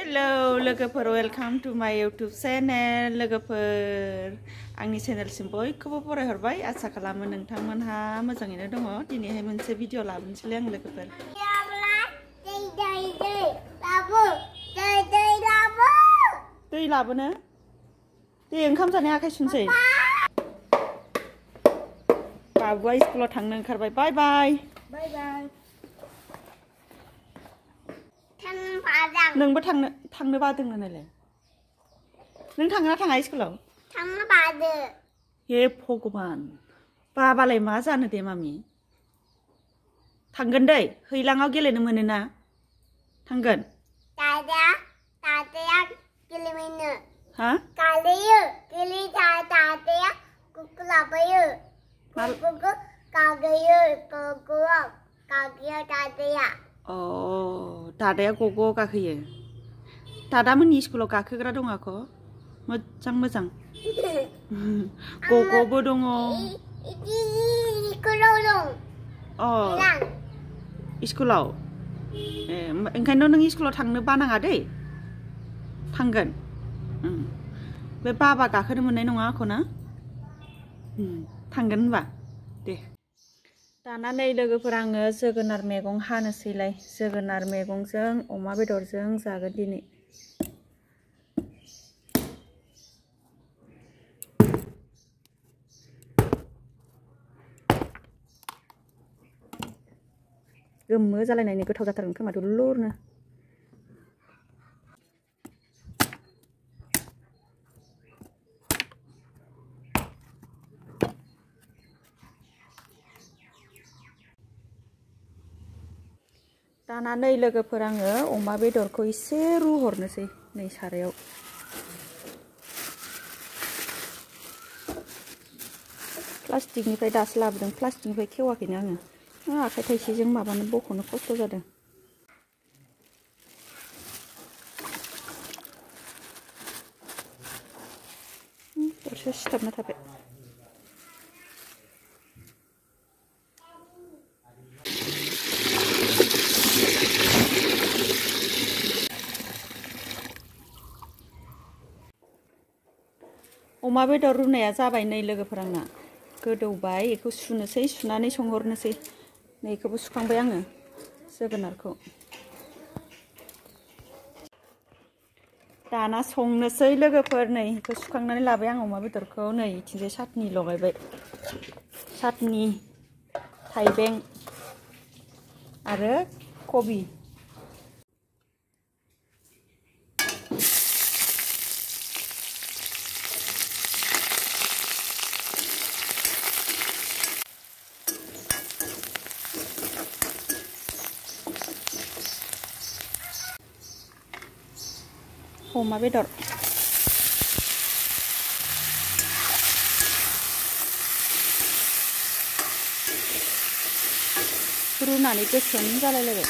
Hello, लोगोफोर welcome to my YouTube channel. लोगोफोर आंनि चेनेलसिम बयखौबो बरायहरबाय। आसा खालामो नोंथांमोनहा मोजाङैनो दङ। दिनैहाय मोनसे भिडिअ लाबोनोसैलाय आं लोगोफोर। दै लाबोनो? दे ओंखाम जानाय आखाइ सुनसै। बाबुआ स्कुलाव थांनो ओंखारबाय। Bye bye. Bye bye. नोंबो थांनो बादों नालाय। नों थाङोना थाङा स्कुलाव? थांनो बादो। हे भगबान। बाबालाय मा जानो दे मामि? थांगोन दै। हैलाङाव गेलेनो मोनोना? थांगोन? दादाया गेलेनो। हा? गेलेयो। दादाया कुकु लाबोयो। कुकुखौ गागोयो। गागोयो दादाया। दादाया गग'आव गाखोयो। दादामोननि स्कुलाव गाखोग्रा दं आख'? मोजां मोजां। गग'बो दङ। स्कुलाव दं। स्कुलाव? ए ओंखायनोथ' नों स्कुलाव थांनो बानाङा दै। थांगोन? बे बाबा गाखोनो मोननाय नङा आख' ना? थांगोन होनबा? दे। दाना नै लोगोफोर आङो जोगोनार मैगं हानोसैलाय। जोगोनार मैगंजों अमा बेदरजों जागोन दिनै। गोमो जालायनायनि गोथाव जाथारगोन खोमा दुलुरनो। दाना नै लोगोफोर आङो अमा बेदरखौ एसे रुहरनोसै नै सारायाव। प्लास्टिकनिफ्राय दासो लाबोदों। प्लास्टिकनिफ्राय खेवाखैनो आङो। आखाइ थाइसेजों माबानो बख'नो खस्थ' जादों। दरसे सिथाबना थाबाय। अमा बेदर रुनाया जाबाय नै लोगोफोर आंना। गोदौबाय बेखौ सुनोसै, सुनानै संहरनोसै। नै बेखौबो सुखांबाय आङो जोगोनारखौ। दाना संनोसै लोगोफोर। नै बेखौ सुखांनानै लाबाय आं अमा बेदरखौ। नै इथिंजाय सातनि लगायबाय। सातनि, थाइबें आरो कबि। अमा बेदर। रुनानै गोसोम जालायलायबाय।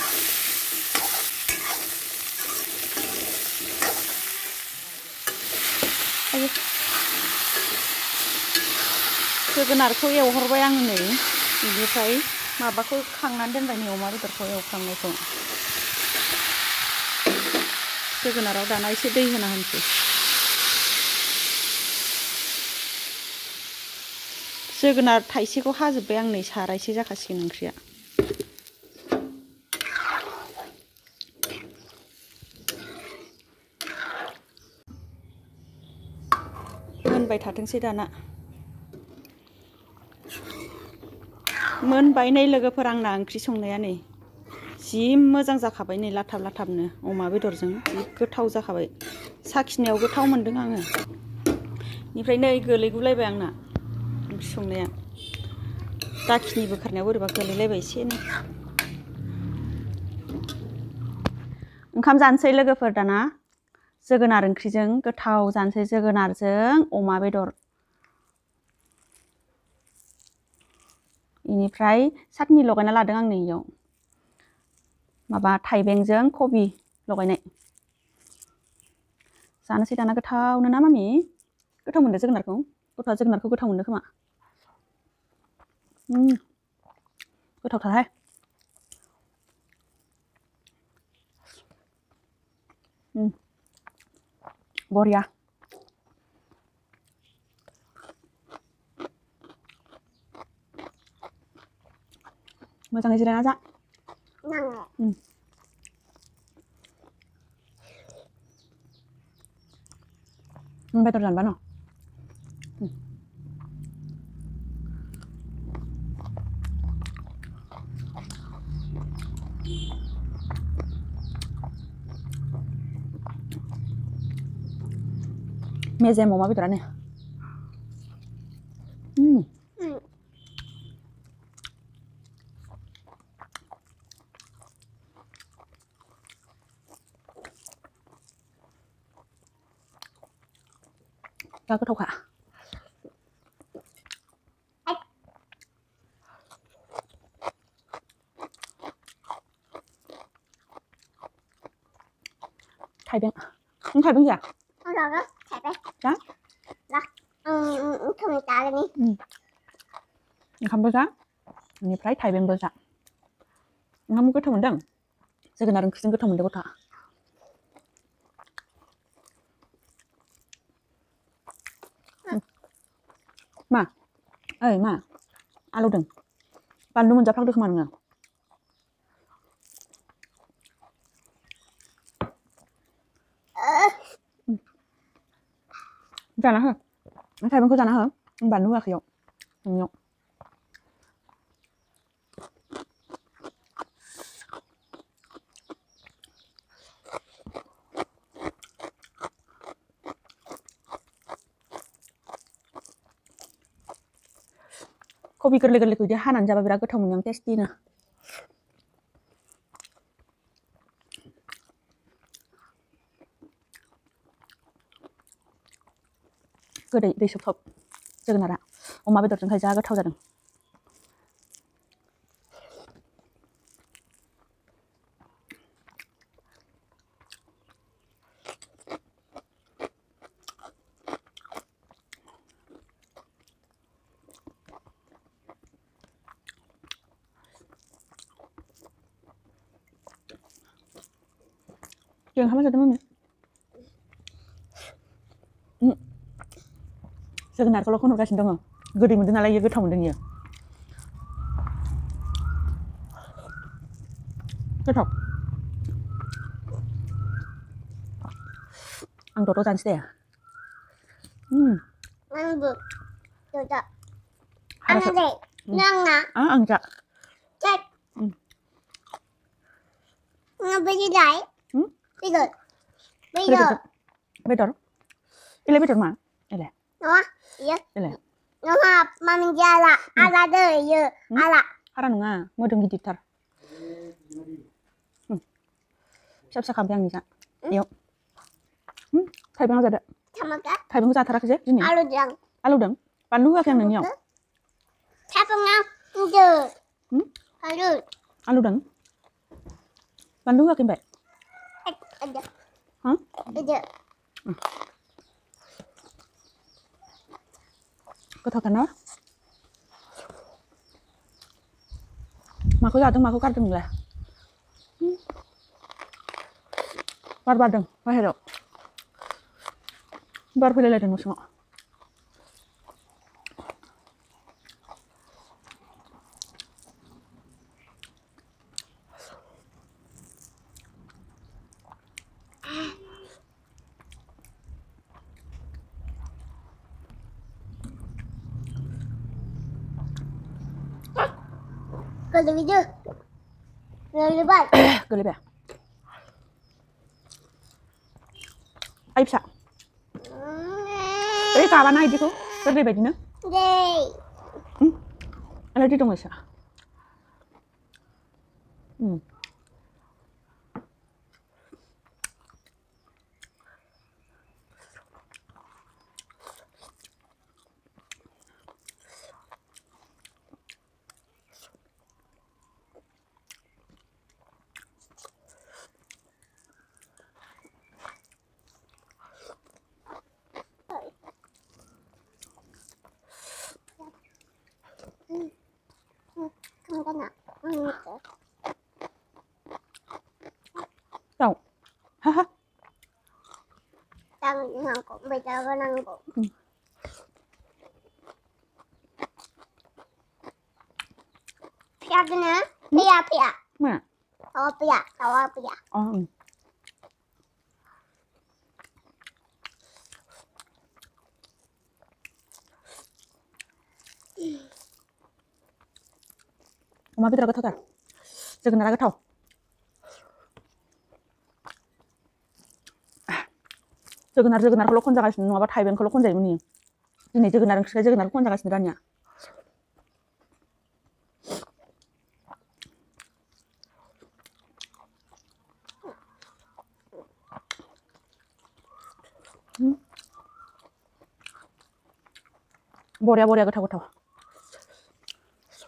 जोगोनारखौ एवहरबाय आङो नै। बेनिफ्राय माबाखौ खांनानै दोनबाय नै अमा बेदरखौ एवखांनायखौ। जोगोनाराव दाना एसे दै होना होनोसै। जोगोनार थाइसेखौ हाजोब्बाय आं नै सारायसे जाखासिगोन ओंख्रिया। मोनबाय थाथोंसै दाना। मोनबाय नै लोगोफोर आंना ओंख्रि संनाया नै। जि मोजां जाखाबाय नै लाथाब लाथाबनो अमा बेदरजों जि गोथाव जाखाबाय। साखिनायाव गोथाव मोनदों आङो। बेनिफ्राय नै गोलैगुलायबाय आंना ओंख्रि संनाया। दाखिनि बोखारनायाव बोरैबा गोलैलायबाय एसेनो। ओंखाम जानोसै लोगोफोर दाना। जोगोनार ओंख्रिजों गोथाव जानोसै जोगोनारजों अमा बेदर। बेनिफ्राय सातनि लगायना लादों आं नै इयाव। माबा थाइबेंजों कबि लगायनाय। जानोसै दाना गोथावनो ना मामि? गोथाव मोनदों जोगोनारखौ? गथ'आ जोगोनारखौ गोथाव मोनदों खोमा। गोथावथारहाय। Boria. Macam isi rasa. Nang. Betul jangan no. Meze mau mapi terane. Các thục hả? Thay bên. Không thay bên gì à? Không rồi đó, thẹp đây. Đó. Đó. Không trả lên đi. Không bisa. Ini fry thay bên bisa. Kamu ketemu dong. Segenarnya kesini ketemu dong kota. Ma. Ma. Alo dong. Pandu menjaprak tuh kemana nggak? Jangan hả? Thay bên cô jangan hả? Bạn nu là kiểu. Nhộng. Kopi gerle-gerle ku dia hanan jaba birago tamu yang tasty na. Gede दै सब जोगोनारा अमा बेदरजोंहाय जा गोथाव जादों. Jangan sama satu mami. Segenar kalau kau kasih dong, gede mungkin ala ya gothau moन्दों ya. Gothau. Ang toto jansi deh. Nang Tuh. Ăn deh. Nang na. Ang ja. Cek. Beli dai. Bedor. Bedor. Ile bedor mah? Ile. Noh, iya. Ile. Noh, mami jala. Ala deh, ya. Ala. Hara nunga, modong gitar. Siap-siap kampiang bisa. Yuk. Thay bang ada. Sama kan? Thay bang tarak aja ini. Alu dong. Pandu gak yang nanya. Thay bang itu. Alu dong. Pandu gak kimbek. Ada. Hah? Ada. Có thật nó mà cứ ra tôi mà cứ cắt đừng là bar đừng phải hiểu bar phải lên nó xong Geli video. Geli ban. Geli be. Ai bisa? Kapan aja kok? Gede be dina? Dei. Ada di dong bisa. Không có nặng. Đâu? Ha ha. nangkuk, betul nangkuk. Piaknya, piak. Mana? Tawa piak. Oh. 엄마 비더라 그터다. 저그나라 그터. 저그나라 그걸로 혼자 갈 수 있는 거봐. 타이벤 그걸로 혼자 있니? 이네 저그나라 혼자 갈 수 있는 거냐? 머리야 그타고.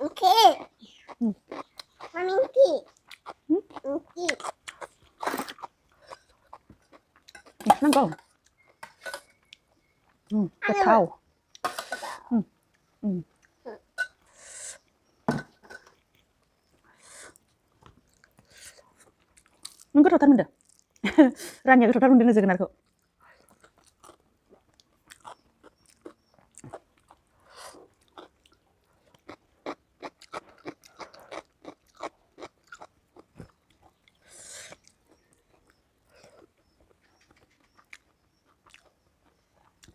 오케이. Mami ki. Ki. Nang go. 그타오. 그렇다 타는데. 라니야 그렇다 타는데 저기 나고.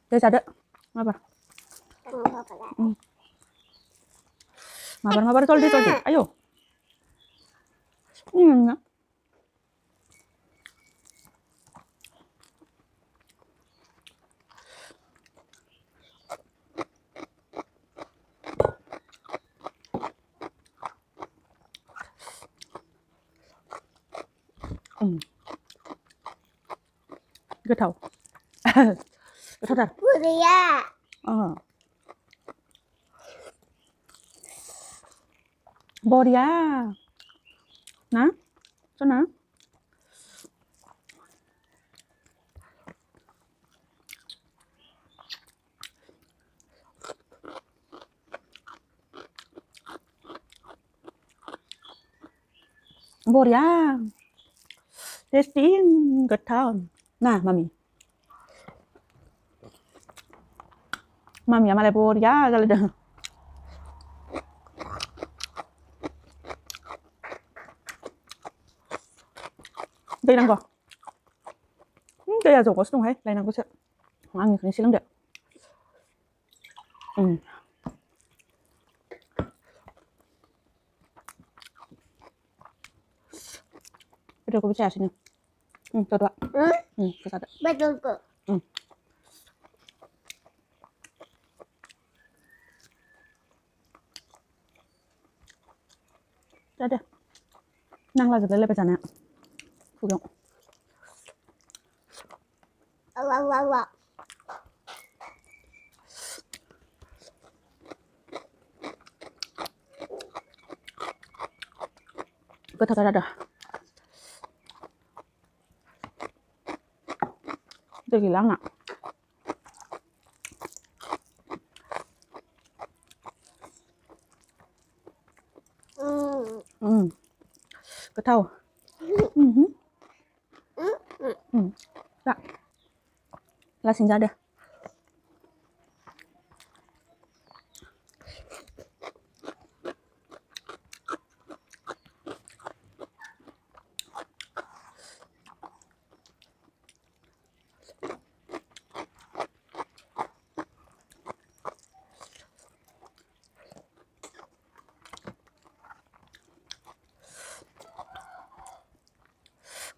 Đây deh. Mabar. Mabar toldi. Ayo. Gak tahu. Sadar. Buria. Boria. Nah, sana. Boria. Testing good town. Nah, mami. Mami ama Boria kali dah. Đây đang có. Đây là rồi có sung hay, đây đang có chuyện. Ăn thì xin được. Bây giờ có bicara sini. Tuh. Ke sana. Betul kok. Ada. Nang lah jadi lepas sana. Pulang. Allah. Kata ada. Itu hilang nggak? Gak tahu. Gak. Lasin aja deh.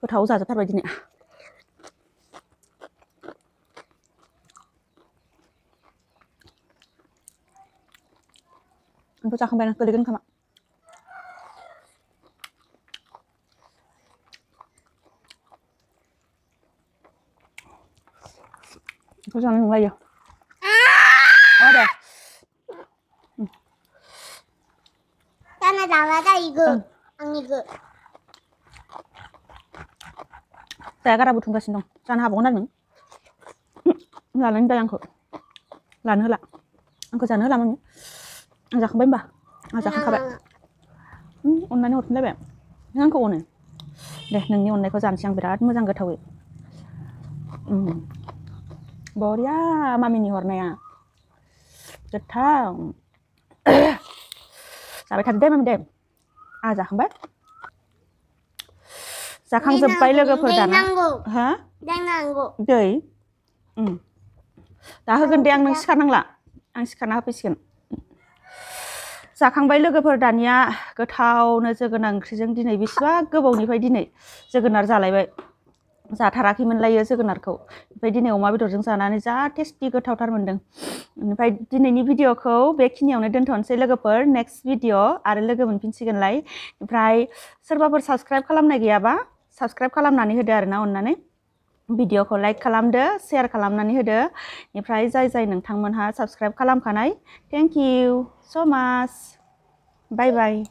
Có thấu ra cho phát vào đi nè. Anh có cho không bên cơ lý không ạ? Anh có cho nó ngay chưa? Ada. Sana 나와가 이거. 이거. Saya kata butuh kasih dong. Sana habong nang. Lalan tayang ko. Lan hela. Ang ko sana hela man. Ang jak bemba. Ang jak kabe. On này hột lấy bẹ. Ngang ko này. Đây, nang ni on này có dàn sang berat mo jang gatawi. बरिया मामिनि हरनाया गोथाव जाबाय थादो दे मामि दे आहा जाखांबाय जाखांजोब्बाय लोगोफोर दाना हा दै दा होगोन दे आं नों सिखारनांला आं सिखारना होफैसिगोन जाखांबाय लोगोफोर दानिया गोथावनो जोगोनार ओंख्रिजों दिनै बेसेबा गोबावनिफ्राय दिनै जोगोनार जालायबाय जाथाराखैमोनलायो जोगोनारखौ ओमफ्राय दिनै अमा बेदरजों जानानै जा टेस्टि गोथावथार मोनदों ओमफ्राय दिनैनि भिडिअखौ बेखिनियावनो दोनथ'नोसै लोगोफोर नेक्स्ट भिडिअ आरो लोगो मोनफिनसिगोनलाय ओमफ्राय सोरबाफोर साबस्क्राइब खालामनाय गैयाबा साबस्क्राइब खालामनानै होदो आरोना अननानै भिडिअखौ लाइक खालामदो शेयार खालामनानै होदो ओमफ्राय जाय नोंथांमोनहा साबस्क्राइब खालामखानाय थेंक इउ स' माच बाय बाय